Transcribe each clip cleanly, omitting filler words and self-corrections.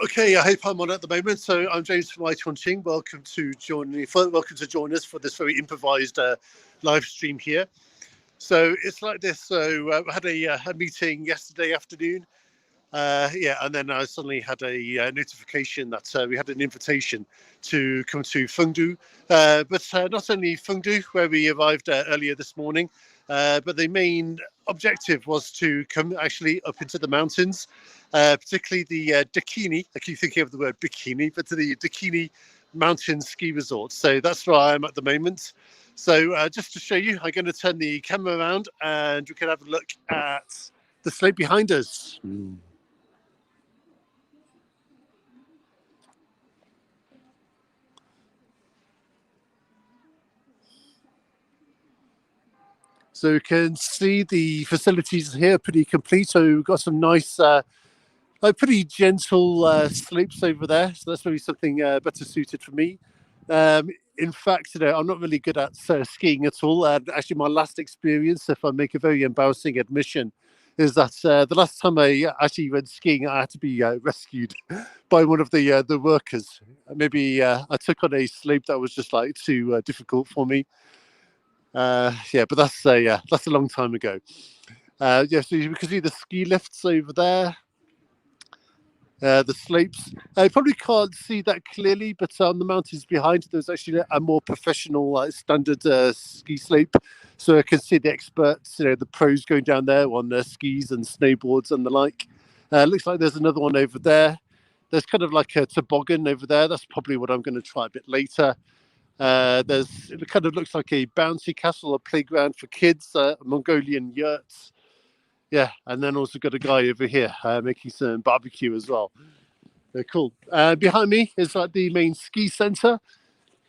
Okay, I hope I'm on at the moment. So I'm James from iChongqing. Welcome to join us for this very improvised live stream here. So it's like this. So I had a meeting yesterday afternoon. And then I suddenly had a notification that we had an invitation to come to Fengdu, but not only Fengdu, where we arrived earlier this morning, but the main objective was to come actually up into the mountains, particularly the Dakini. I keep thinking of the word bikini, but to the Dakini Mountain Ski Resort. So that's where I am at the moment. So just to show you, I'm going to turn the camera around and we can have a look at the slope behind us. So you can see the facilities here pretty complete. So we've got some nice, pretty gentle slopes over there. So that's maybe something better suited for me. In fact, I'm not really good at skiing at all. Actually, my last experience, if I make a very embarrassing admission, is that the last time I actually went skiing, I had to be rescued by one of the workers. Maybe I took on a slope that was just like too difficult for me. But that's a long time ago. So you can see the ski lifts over there, the slopes. I probably can't see that clearly, but on the mountains behind, there's actually a more professional, standard ski slope. So I can see the experts, the pros going down there on their skis and snowboards and the like. Looks like there's another one over there. There's kind of like a toboggan over there. That's probably what I'm going to try a bit later. It kind of looks like a bouncy castle, a playground for kids, Mongolian yurts. Yeah, and then also got a guy over here making some barbecue as well. Cool. Behind me is like the main ski center.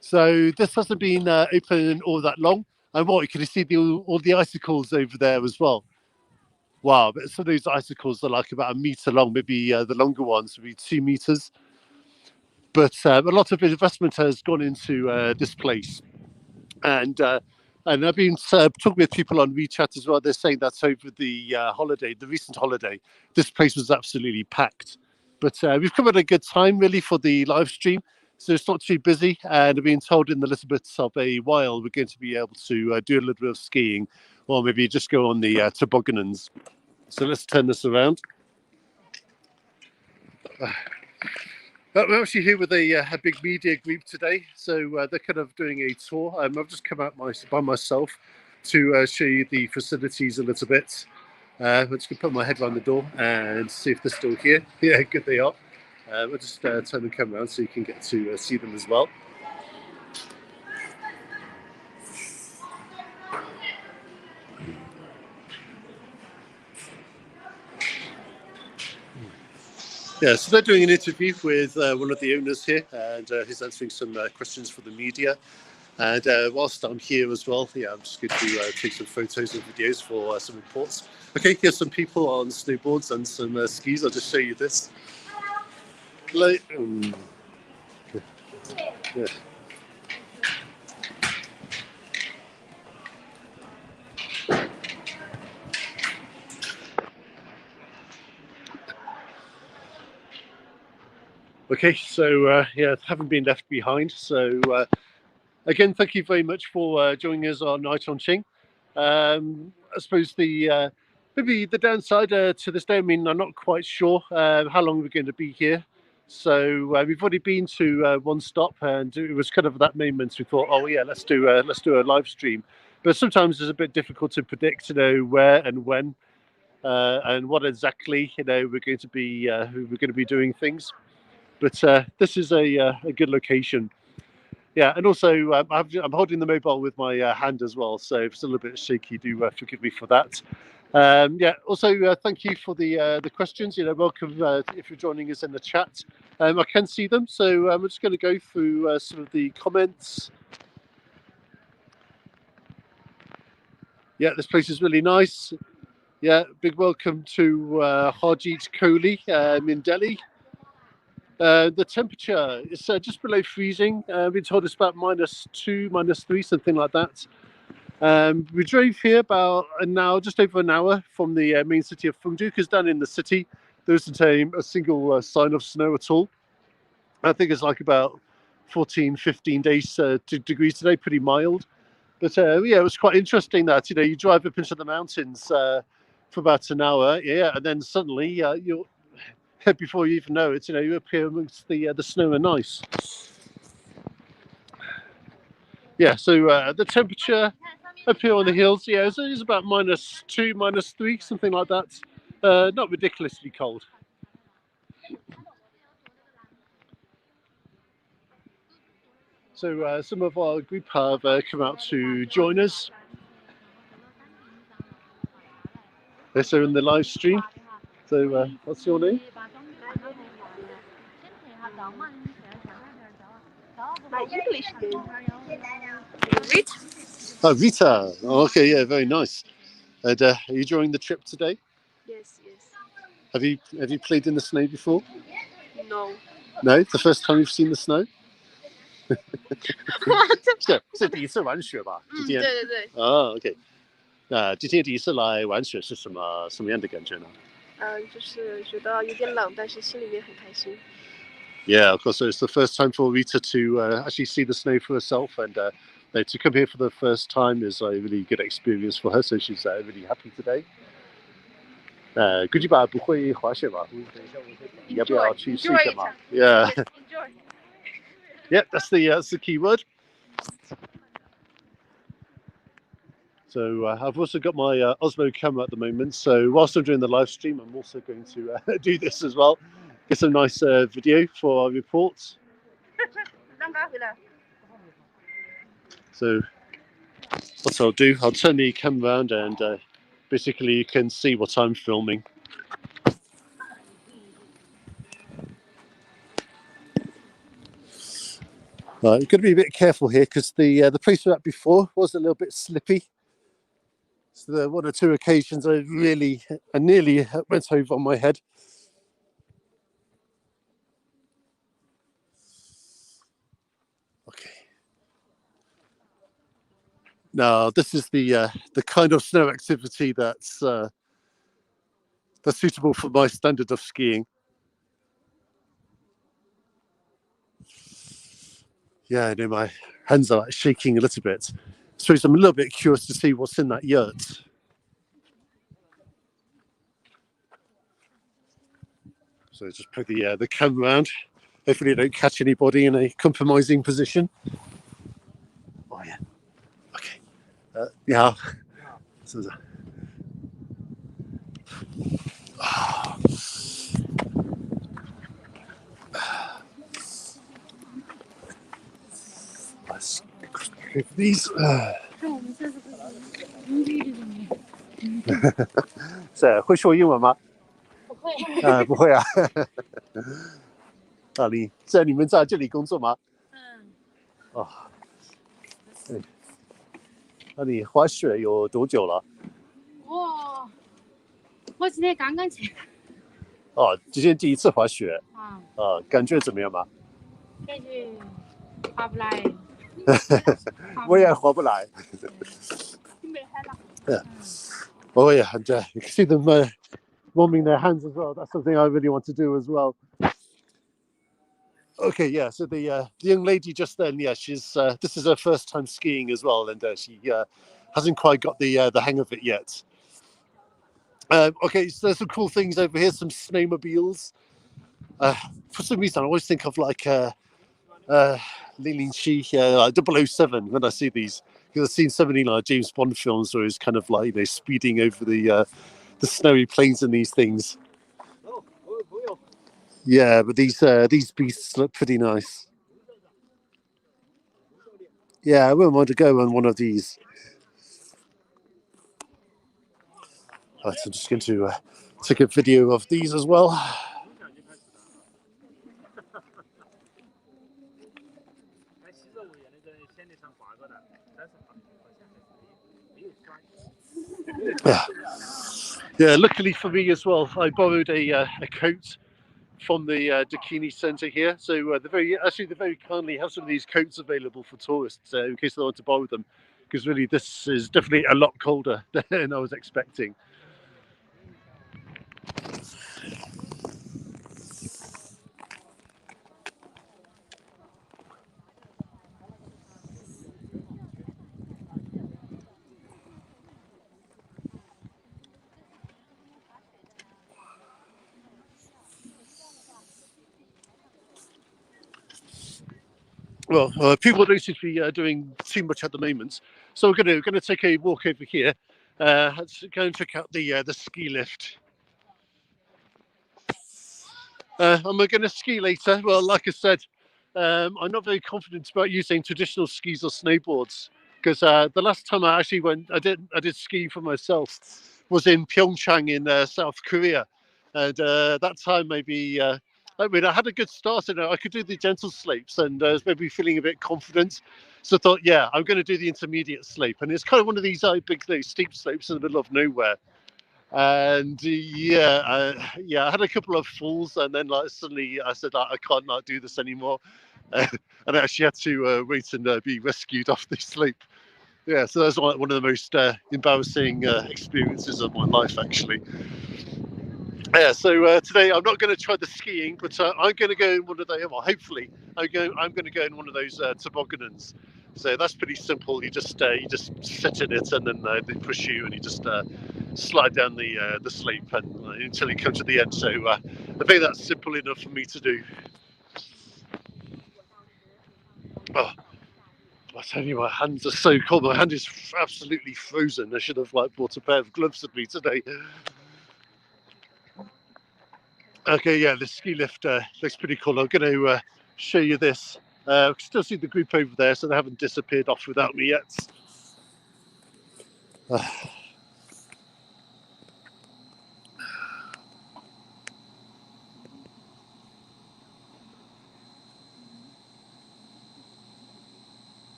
So this hasn't been open all that long. And what you can see all the icicles over there as well. Wow, but some of those icicles are like about a meter long. Maybe the longer ones would be 2 meters. But a lot of investment has gone into this place. And I've been talking with people on WeChat as well. They're saying that over the recent holiday, this place was absolutely packed. But we've come at a good time, really, for the live stream. So it's not too busy. And I've been told in a little bit of a while we're going to be able to do a little bit of skiing or maybe just go on the tobogganans. So let's turn this around. We're actually here with a big media group today, so they're kind of doing a tour. I've just come out by myself to show you the facilities a little bit. I'm just going to put my head around the door and see if they're still here. Yeah, good they are. We'll just turn the camera around so you can get to see them as well. Yeah, so they're doing an interview with one of the owners here, and he's answering some questions for the media. And whilst I'm here as well, I'm just going to take some photos and videos for some reports. Okay, here's some people on snowboards and some skis. I'll just show you this. Yeah. Okay, so haven't been left behind. So again, thank you very much for joining us on iChongqing. I suppose maybe the downside to this day, I mean, I'm not quite sure how long we're going to be here. So we've already been to one stop, and it was kind of that moment we thought, oh yeah, let's do a live stream. But sometimes it's a bit difficult to predict, where and when, and what exactly, we're going to be doing things. But this is a good location. Yeah, and also I'm holding the mobile with my hand as well, so if it's a little bit shaky, do forgive me for that. Also, thank you for the questions. Welcome if you're joining us in the chat. I can see them, so I'm just going to go through some of the comments. Yeah, this place is really nice. Yeah, big welcome to Harjeet Kohli in Delhi. The temperature is just below freezing. We've been told it's about -2, -3, something like that. We drove here about an hour, just over an hour from the main city of Fengdu, because down in the city, there isn't a single sign of snow at all. I think it's like about 14, 15 days degrees today, pretty mild. But yeah, it was quite interesting that, you drive up into the mountains for about an hour, yeah, and then suddenly you're before you even know it, you appear amongst the snow and ice. Yeah, so the temperature up here on the hills, yeah, it's about -2, -3, something like that. Not ridiculously cold. So some of our group have come out to join us. They're so in the live stream. So what's your name? My English name. Rita. Oh, Rita. Oh, okay, yeah, very nice. And are you enjoying the trip today? Yes, yes. Have you played in the snow before? No. No, the first time you've seen the snow? What? 是第一次玩雪吧？今天。对对对。OK。那今天第一次来玩雪是什么样的感觉呢？就是觉得有点冷，但是心里面很开心。Yeah, of course. So it's the first time for Rita to actually see the snow for herself, and to come here for the first time is a really good experience for her. So she's really happy today. 估计吧不会滑雪吧？你要不要去试一下嘛 ？Yeah. Enjoy. Yeah, that's the key word. So I've also got my Osmo camera at the moment. So whilst I'm doing the live stream, I'm also going to do this as well. Get some nice video for our reports. So what I'll do, I'll turn the camera around and basically you can see what I'm filming. You've got to be a bit careful here because the place we were at before was a little bit slippy. So there were 1 or 2 occasions I nearly went over on my head. Okay. Now this is the kind of snow activity that's suitable for my standard of skiing. Yeah, I know my hands are shaking a little bit. I suppose I'm a little bit curious to see what's in that yurt. So just put the camera around. Hopefully I don't catch anybody in a compromising position. Oh yeah. Okay. Yeah. So, let's grab these. So, 会说英文吗？不会。不会啊。你们在这里工作吗？哦。那你滑雪有多久了？我今天刚刚去。哦，今天第一次滑雪。感觉怎么样吗？感觉滑不来。我也滑不来。Oh yeah, and you can see them warming their hands as well. That's something I really want to do as well. Okay, yeah. So the young lady just then, yeah, she's this is her first time skiing as well, and she hasn't quite got the hang of it yet. Okay, so there's some cool things over here, some snowmobiles. For some reason, I always think of like Li Lingqi, like 007 when I see these, because I've seen so many like James Bond films where he's kind of like speeding over the snowy plains and these things. Yeah, but these beasts look pretty nice. Yeah, I wouldn't want to go on one of these. Right, I'm just going to take a video of these as well. Yeah, luckily for me as well, I borrowed a coat from the Dakini Centre here. So they very kindly have some of these coats available for tourists in case they want to borrow them. Because really, this is definitely a lot colder than I was expecting. well, people don't seem to be doing too much at the moment. So we're gonna take a walk over here. Let's go and check out the ski lift. And we're going to ski later. Well, like I said, I'm not very confident about using traditional skis or snowboards because the last time I actually went, I did ski for myself was in Pyeongchang in South Korea, and that time maybe. I mean, I had a good start and I could do the gentle slopes and I was maybe feeling a bit confident. So I thought, yeah, I'm going to do the intermediate slope. And it's kind of one of these big, steep slopes in the middle of nowhere. And I had a couple of falls, and then like suddenly I said I can't not do this anymore, and I actually had to wait and be rescued off the slope. Yeah, so that's one of the most embarrassing experiences of my life, actually. Yeah, so today I'm not going to try the skiing, but I'm going to go in one of the. Well, hopefully, I'm going to go in one of those tobogganons. So that's pretty simple. You just sit in it, and then they push you, and you just slide down the slope and until you come to the end. So I think that's simple enough for me to do. Oh, I tell you, my hands are so cold. My hand is absolutely frozen. I should have brought a pair of gloves with me today. Okay, yeah, the ski lift looks pretty cool. I'm going to show you this. I can still see the group over there, so they haven't disappeared off without me yet.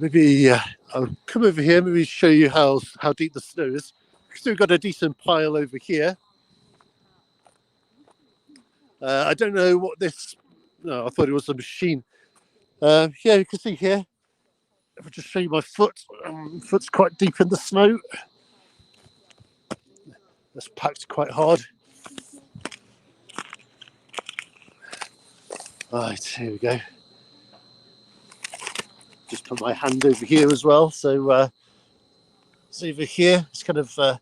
Maybe I'll come over here, maybe show you how deep the snow is. We've got a decent pile over here. I don't know what this. No, I thought it was a machine. Yeah, you can see here. If I just show you my foot, foot's quite deep in the snow. It's packed quite hard. Right, here we go. Just put my hand over here as well. So over here, it's kind of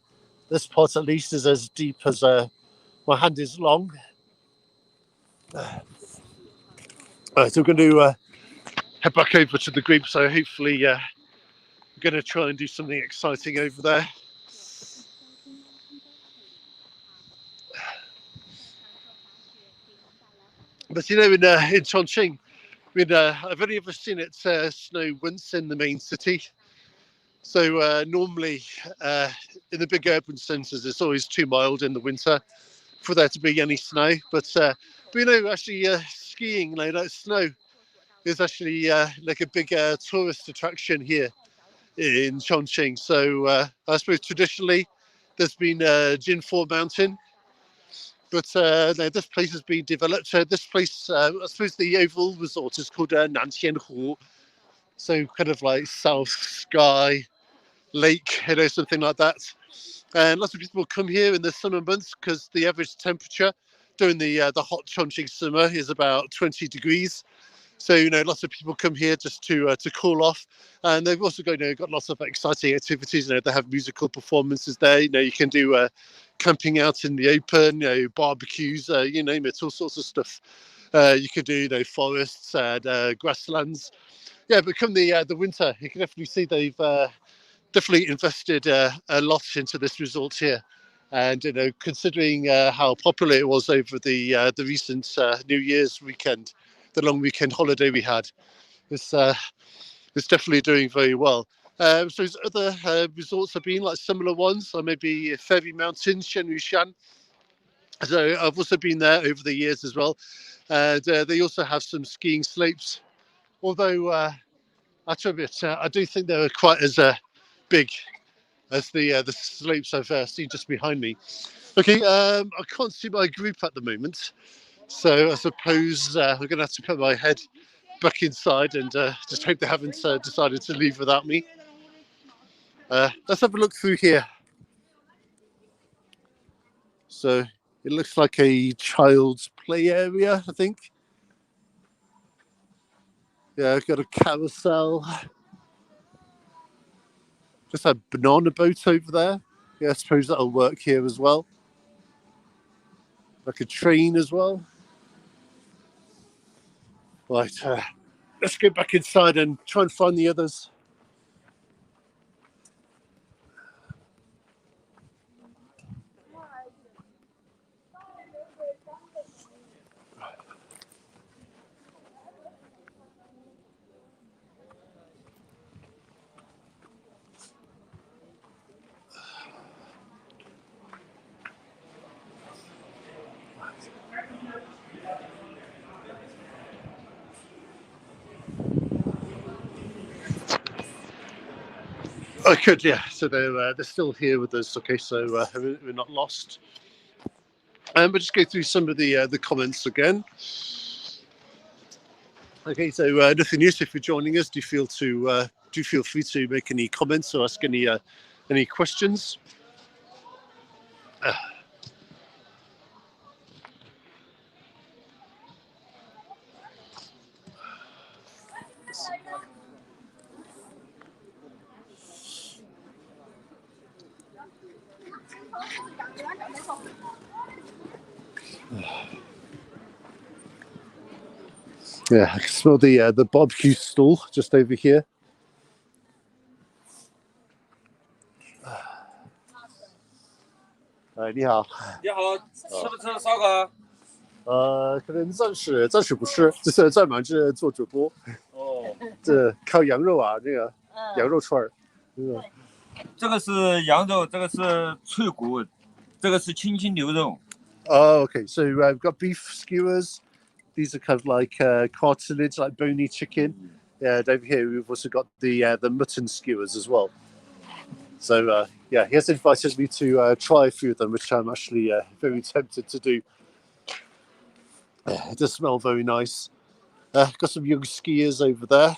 this part at least is as deep as my hand is long. Right, so we're going to head back over to the group. So hopefully, we're going to try and do something exciting over there. But you know, in Chongqing, I mean, I've only ever seen it snow once in the main city. So normally in the big urban centres, it's always too mild in the winter for there to be any snow. But you know, actually skiing like that snow is actually like a big tourist attraction here in Chongqing. So I suppose traditionally there's been Jinfor Mountain, but no, this place has been developed. So this place, I suppose the overall resort is called Nantian Lake. So kind of like South Sky Lake, you know, something like that. And lots of people come here in the summer months because the average temperature during the hot Chongqing summer is about 20 degrees. So you know, lots of people come here just to cool off, and they've also got lots of exciting activities. You know, they have musical performances there. You know, you can do camping out in the open. You know, barbecues. You name it, all sorts of stuff. You can do forests and grasslands. Yeah, but come the winter, you can definitely see they've definitely invested a lot into this resort here. And you know, considering how popular it was over the recent New Year's weekend, the long weekend holiday we had, it's definitely doing very well. So other resorts have been like similar ones, or maybe Fairy Mountain, Shenrushan. So I've also been there over the years as well. And they also have some skiing slopes. Although I admit, I do think they were quite as big as the slopes I've seen just behind me. Okay, I can't see my group at the moment, so I suppose I'm going to have to put my head back inside and just hope they haven't decided to leave without me. Let's have a look through here. So it looks like a child's play area, I think. Yeah, I've got a carousel. Just a banana boat over there. Yeah, I suppose that'll work here as well. Like a train as well. Right, let's go back inside and try and find the others. I could, yeah. So they're still here with us. Okay, so we're not lost. But just go through some of the comments again. Okay, so nothing new. So if you're joining us, do feel free to make any comments or ask any questions. Yeah, I can smell the barbecue stall just over here. 你好。你好，吃不吃烧烤？可能暂时不是，就是在忙着做主播。哦，这烤羊肉啊，这个羊肉串儿。这个是羊肉，这个是脆骨，这个是清清牛肉。Oh, okay. So we've got beef skewers. These are kind of like cartilage, like bony chicken. Yeah, and over here we've also got the mutton skewers as well. So yeah, he has invited me to try a few of them, which I'm actually very tempted to do. It does smell very nice. Got some young skiers over there.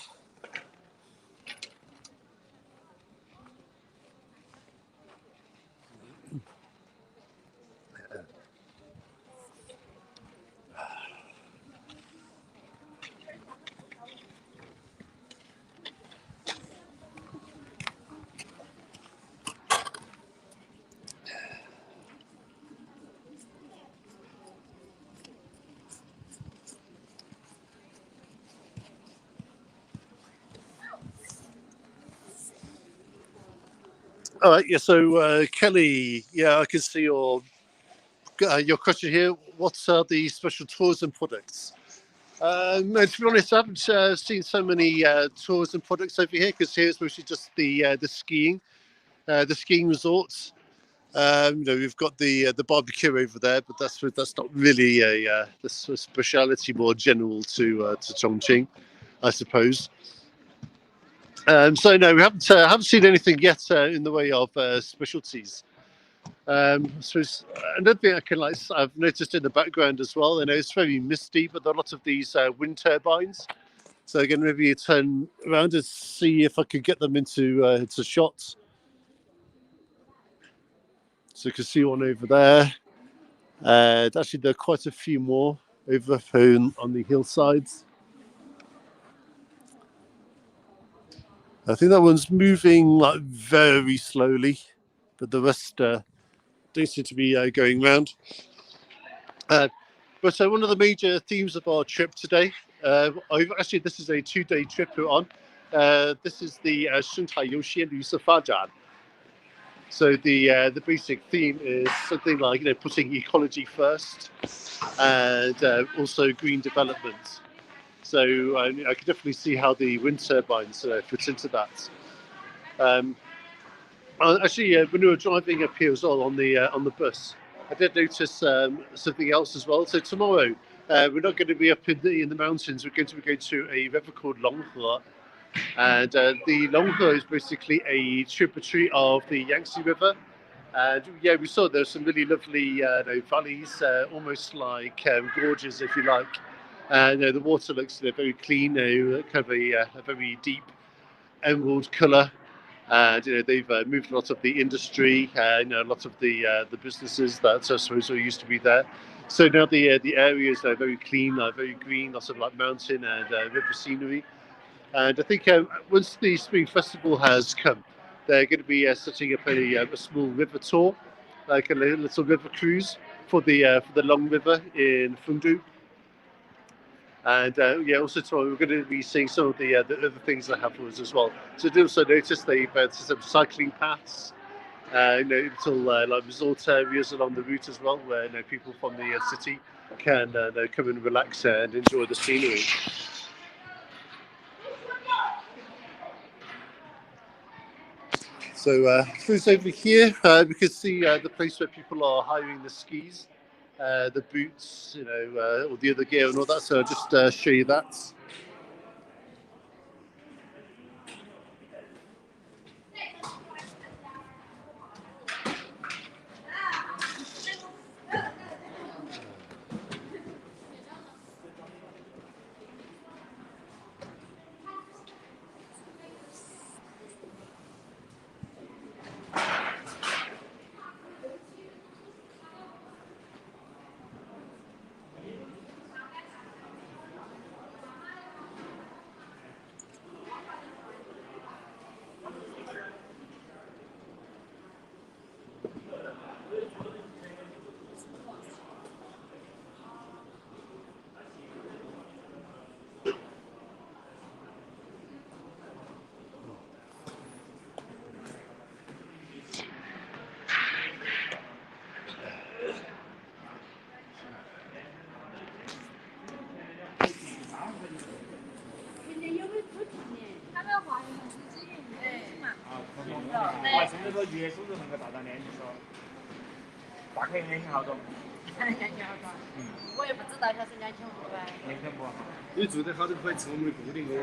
All right, yeah. So Kelly, yeah, I can see your question here. What are the special tourism products? To be honest, I haven't seen so many tourism products over here because here it's mostly just the skiing resorts. We've got the barbecue over there, but that's not really a speciality, more general to Chongqing, I suppose. So no, we haven't seen anything yet in the way of specialties. So another thing I've noticed in the background as well. I know it's very misty, but there are a lot of these wind turbines. So again, maybe you turn around and see if I could get them into shots. So you can see one over there. Actually, there are quite a few more over on the hillsides. I think that one's moving like very slowly, but the rest don't seem to be going round. But one of the major themes of our trip today, actually this is a 2-day trip we're on. This is the 生态优先绿色发展. So the basic theme is something like putting ecology first and also green development. So I can definitely see how the wind turbines fit into that. Actually, when we were driving up here as well on the bus, I did notice something else as well. So tomorrow we're not going to be up in the mountains. We're going to be going to a river called Longhe. And the Longhe is basically a tributary of the Yangtze River. And yeah, we saw there's some really lovely valleys, almost like gorges, if you like. And the water looks very clean, kind of a very deep emerald colour. And they've moved a lot of the industry, a lot of the businesses that I suppose used to be there. So now the areas are very clean, very green, lots of like mountain and river scenery. And I think once the Spring Festival has come, they're going to be setting up a small river tour, like a little river cruise for the Long River in Fengdu. And also we're going to be seeing some of the other things that afterwards as well. So I did also notice they've some cycling paths, little like resort areas along the route as well, where people from the city can come and relax and enjoy the scenery. So through over here, we can see the place where people are hiring the skis, the boots, all the other gear and all that. So I'll just show you that.我也不知道他是2,500。你住得好就可以成我们的固定工。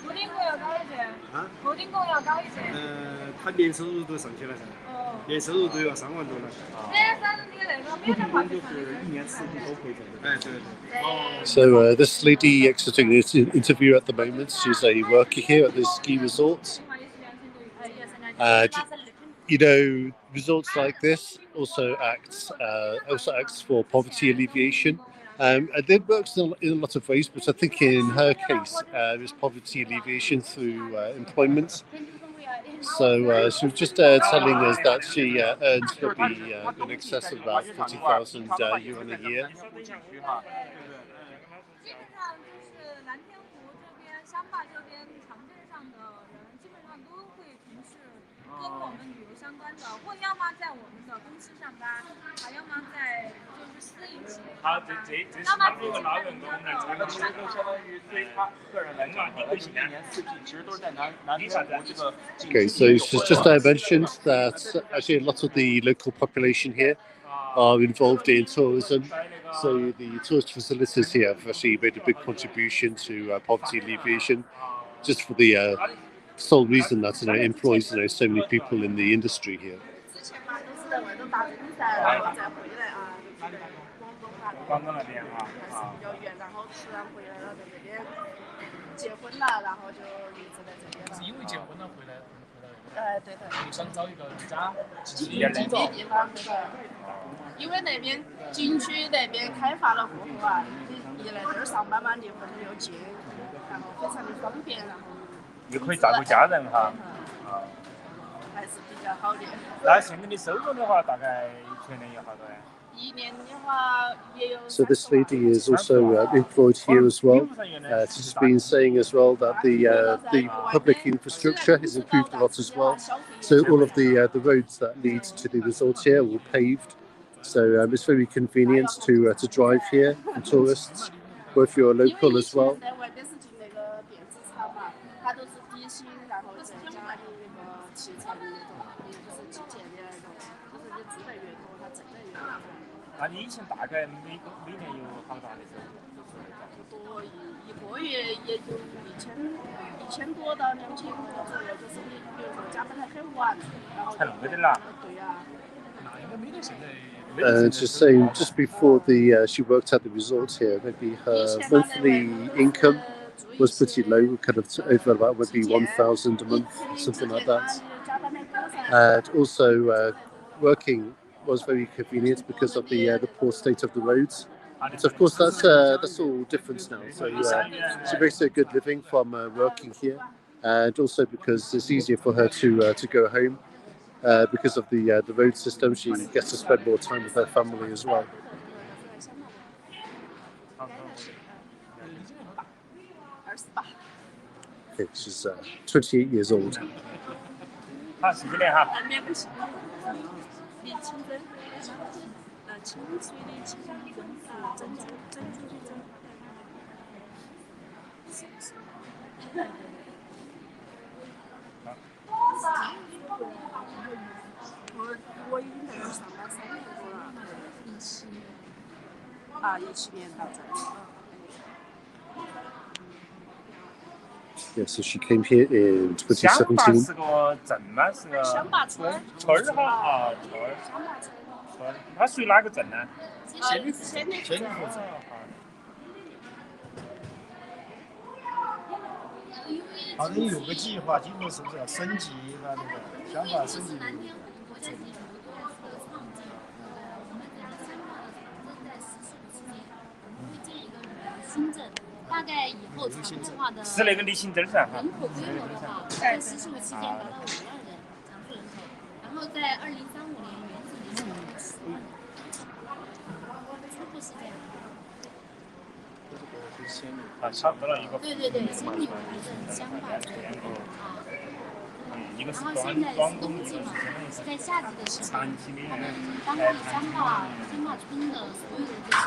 固定工要高一些。啊？固定工要高一些。他年收入都上去了噻。哦。年收入都要3万多了。So this lady exiting this interview at the moment, she's a worker here at this ski resort. Resorts like this also acts for poverty alleviation. And it works in a lot of ways, but I think in her case, it's poverty alleviation through employment. So she was just telling us that she earns maybe in excess of about 40,000 yuan a year. Okay, so she's just mentioned that actually a lot of the local population here are involved in tourism. So the tourist facilities here have actually made a big contribution to poverty alleviation, just for the sole reason that employs so many people in the industry here. So this lady is also employed here as well. She's been saying as well that the public infrastructure has improved a lot as well. So all of the roads that lead to the resort here are all paved. So it's very convenient to drive here for tourists, or if you're local as well. And she's saying just before she worked at the resort here, maybe her monthly income was pretty low, kind of over about maybe 1,000 a month, something like that. And also working was very convenient because of the poor state of the roads. So of course that's all different now. So she makes a good living from working here, and also because it's easier for her to go home because of the road system. She gets to spend more time with her family as well. Okay, she's 28 years old. 好，10几年哈。我已经在这儿上班3年多了，17年到这里。Yeah, so she came here in 乡坝 2017. 是个镇吗？是个乡坝村儿哈啊，村儿。乡坝村。村，它属于哪个镇呢？仙女镇。好像有个计划，今后是不是要升级它那个想法升级？新镇大概以后常规化的是那个立新镇噻。人口规模的话，在45期间达到5万人常住人口，然后在2035年原子理想10万人，初步是这样。啊，差不多了一个。对，仙女牌镇乡坝村啊。然后现在是冬季嘛，在夏季的时候，他们当地乡坝村的所有的这些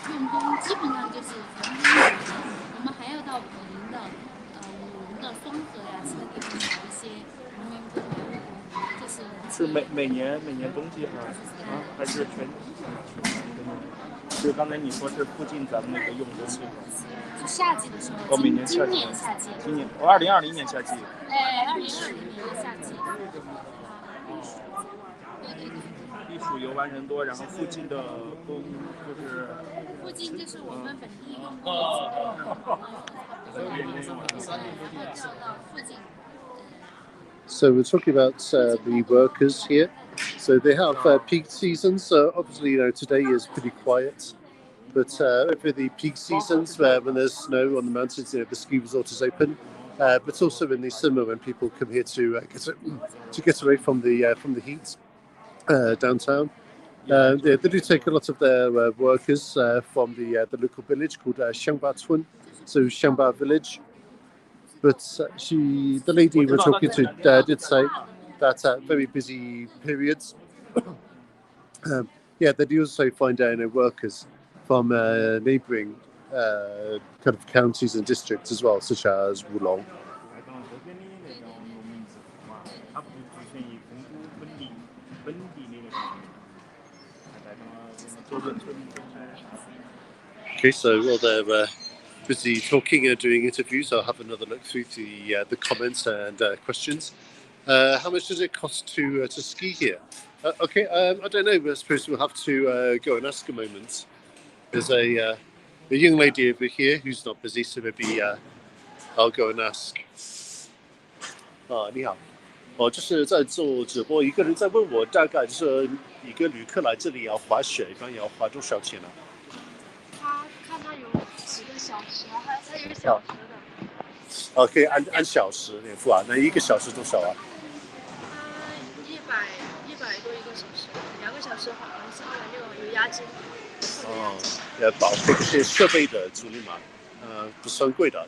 用工基本上就是全部用完了。我们还要到毗邻的武隆的双河呀，其他地方找一些农民工来务工，这是每年冬季哈还是全？就刚才你说是附近咱们那个用工是夏季的时候，每年今年夏季，今年2020年夏季。2020年的夏季。地属游玩人多，然后附近的工就是。附近就是我们本地用工的。So we're talking about the workers here. So they have peak seasons. So obviously, today is pretty quiet. But over the peak seasons, when there's snow on the mountains, the ski resort is open. But also in the summer, when people come here to get away from the heat downtown, they do take a lot of their workers from the local village called Xiangba so Xiangba village. But the lady we're talking to did say that at very busy periods, they do also find workers from neighbouring kind of counties and districts as well, such as Wulong. Okay, so while they're busy talking and doing interviews, I'll have another look through the comments and questions. How much does it cost to ski here? Okay, I don't know, but I suppose we'll have to go and ask a moment. There's a young lady over here who's not busy, so maybe I'll go and ask. 你好，就是在做直播，一个人在问我，大概就是一个旅客来这里要滑雪，一般要花多少钱呢？他看他有几个小时，还有1个小时的。可以按小时年付啊？那1个小时多少啊？100多1个小时，2个小时好像360有押金。保配这些设备的租赁嘛，不算贵的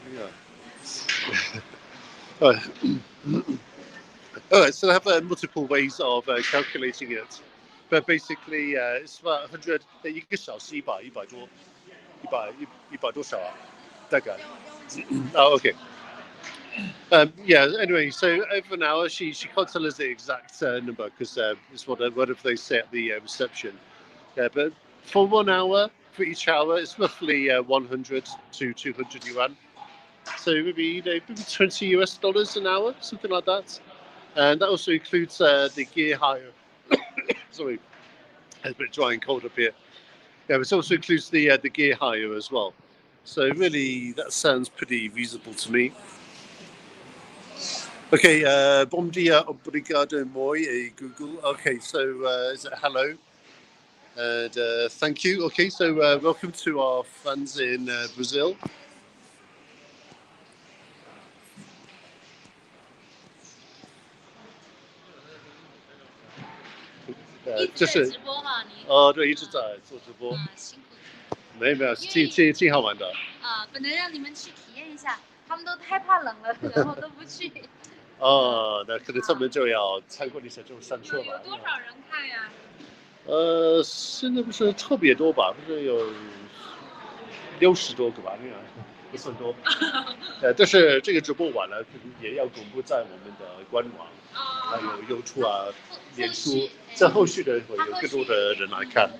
，so I have multiple ways of calculating it, but basically it's about 100 1个小时100多少啊？大概。Okay. Anyway, so over an hour, she can't tell us the exact number because it's whatever they say at the reception. But for 1 hour, for each hour, it's roughly 100 to 200 yuan. So maybe $20 an hour, something like that. And that also includes the gear hire. Sorry, it's a bit dry and cold up here. Yeah, it also includes the gear hire as well. So really, that sounds pretty reasonable to me. Okay, bom dia, obrigado, moi, Google. Okay, so is it hello? And thank you. Okay, so welcome to our fans in Brazil. 这是直播哈，你对，一直在做直播。辛苦。没有，挺好玩的。本来让你们去体验一下，他们都太怕冷了，然后都不去。那可能他们就要参观一下就上车了。有多少人看呀？现在不是特别多吧？不是有60多个吧？那个不算多。但是这个直播完了，可能也要公布在我们的官网，还有YouTube啊、脸书，在后续的会有更多的人来看。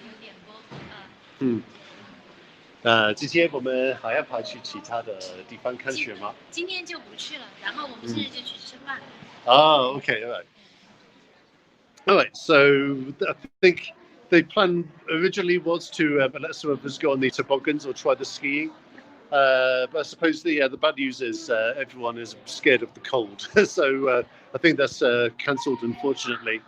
今天我们还要跑去其他的地方看雪吗？今天就不去了，然后我们现在就去吃饭。Okay, all right. So I think the plan originally was to let some of us go on the toboggans or try the skiing. But I suppose the bad news is everyone is scared of the cold. So I think that's cancelled, unfortunately.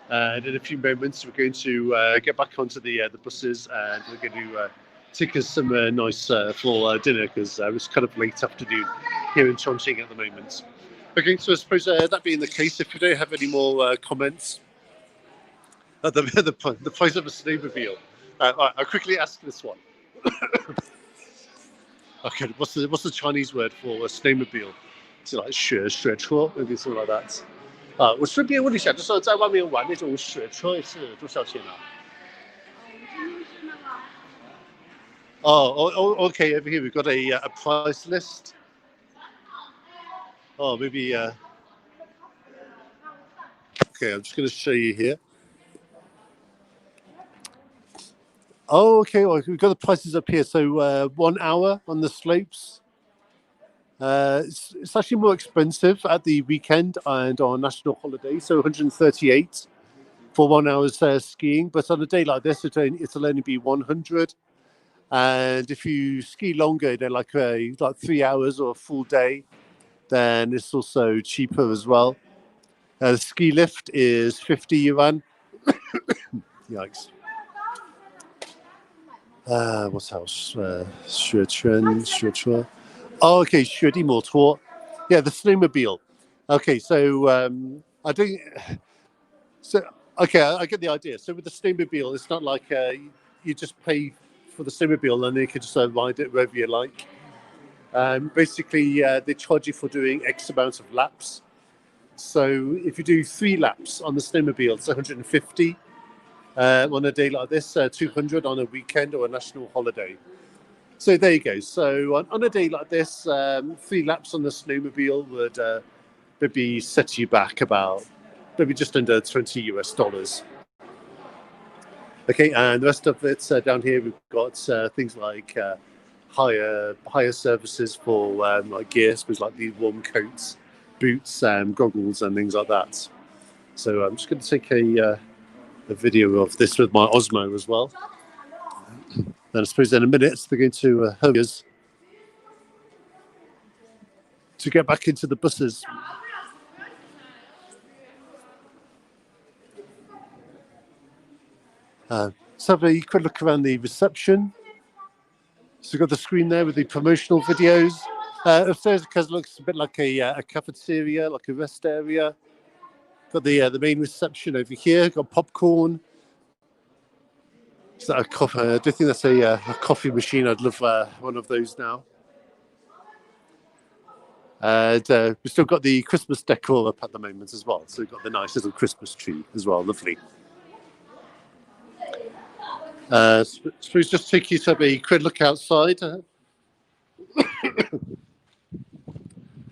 And in a few moments, we're going to get back onto the buses and we're going to take us somewhere nice for dinner because it's kind of late afternoon here in Chongqing at the moment. Okay, so I suppose that being the case, if you don't have any more comments, the price of a snowmobile. I'll quickly ask this one. Okay, what's the Chinese word for a snowmobile? Is it like 雪车, maybe something like that. 我顺便问一下，就是在外面玩那种雪车是多少钱啊？Okay, over here we've got a price list. Maybe. Okay, I'm just going to show you here. Okay, well, we've got the prices up here. So 1 hour on the slopes. It's actually more expensive at the weekend and on national holiday. So 138 for 1 hour's skiing. But on a day like this, it'll only be 100. And if you ski longer, like 3 hours or a full day, then it's also cheaper as well. The ski lift is 50 yuan. Yikes. What else? 雪车. Oh, okay, 雪地摩托. Yeah, the snowmobile. Okay, so I don't. So okay, I get the idea. So with the snowmobile, it's not like you just pay for the snowmobile and then you can just ride it wherever you like. Basically, they charge you for doing X amount of laps. So if you do 3 laps on the snowmobile, it's 150. On a day like this, 200 on a weekend or a national holiday. So there you go. So on a day like this, 3 laps on the snowmobile would maybe set you back about maybe just under $20. Okay, and the rest of it down here we've got things like higher services for like gear, suppose like the warm coats, boots, goggles, and things like that. So I'm just going to take a video of this with my Osmo as well. And I suppose in a minute they're going to hurry us to get back into the buses. Let's have a quick look around the reception. So we've got the screen there with the promotional videos. Upstairs it looks a bit like a cafeteria, like a rest area. Got the main reception over here. Got popcorn. Is that a coffee? I don't think that's a coffee machine. I'd love one of those now. And we've still got the Christmas decor up at the moment as well. So we've got the nice little Christmas tree as well. Lovely. Suppose just take you to have a quick look outside.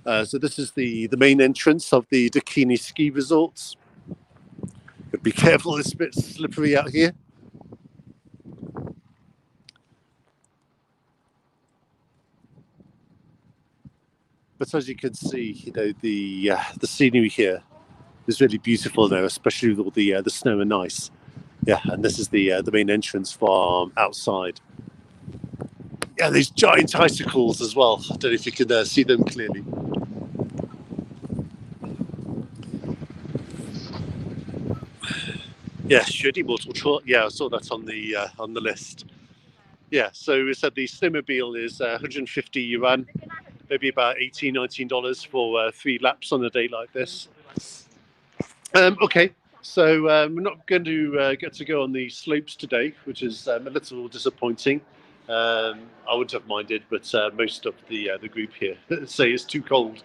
So this is the main entrance of the Dakini ski resorts. But be careful, it's a bit slippery out here. But as you can see, the scenery here is really beautiful now, especially with all the snow and ice. Yeah, and this is the main entrance from outside. Yeah, these giant icicles as well. I don't know if you can see them clearly. Yeah, 雪地摩托车. Yeah, I saw that on the list. Yeah, so we said the snowmobile is 150 yuan, maybe about $18-19 for 3 laps on a day like this. Okay, so we're not going to get to go on the slopes today, which is a little disappointing. I wouldn't have minded, but most of the group here say it's too cold.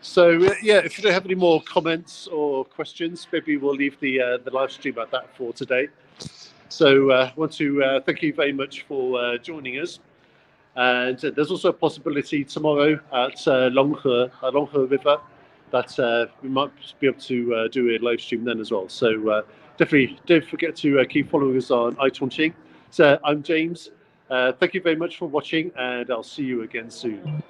So yeah, if you don't have any more comments or questions, maybe we'll leave the live stream at that for today. So I want to thank you very much for joining us. And there's also a possibility tomorrow at Longhe River that we might be able to do a live stream then as well. So definitely don't forget to keep following us on iChongqing. So I'm James. Thank you very much for watching, and I'll see you again soon.